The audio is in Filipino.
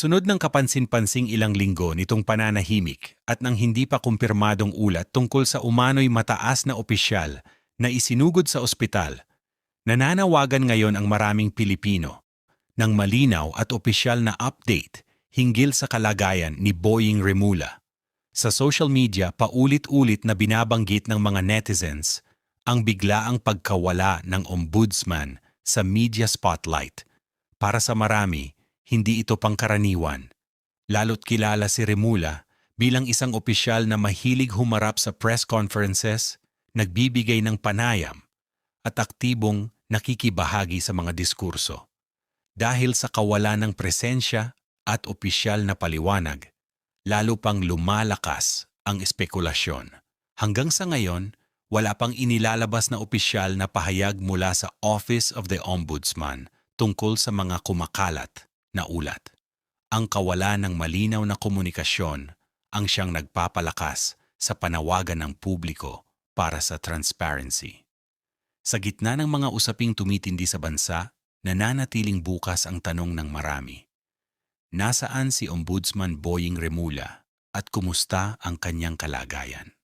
Sunod ng kapansin-pansing ilang linggo nitong pananahimik at ng hindi pa kumpirmadong ulat tungkol sa umano'y mataas na opisyal na isinugod sa ospital, nananawagan ngayon ang maraming Pilipino ng malinaw at opisyal na update hinggil sa kalagayan ni Boying Remula. Sa social media, paulit-ulit na binabanggit ng mga netizens ang biglaang pagkawala ng ombudsman sa media spotlight. Para sa marami, hindi ito pangkaraniwan. Lalo't kilala si Remula bilang isang opisyal na mahilig humarap sa press conferences, nagbibigay ng panayam, at aktibong nakikibahagi sa mga diskurso. Dahil sa kawalan ng presensya at opisyal na paliwanag, lalo pang lumalakas ang espekulasyon. Hanggang sa ngayon, wala pang inilalabas na opisyal na pahayag mula sa Office of the Ombudsman tungkol sa mga kumakalat na ulat. Ang kawalan ng malinaw na komunikasyon ang siyang nagpapalakas sa panawagan ng publiko para sa transparency. Sa gitna ng mga usaping tumitindi sa bansa, nananatiling bukas ang tanong ng marami. Nasaan si Ombudsman Boying Remula at kumusta ang kanyang kalagayan?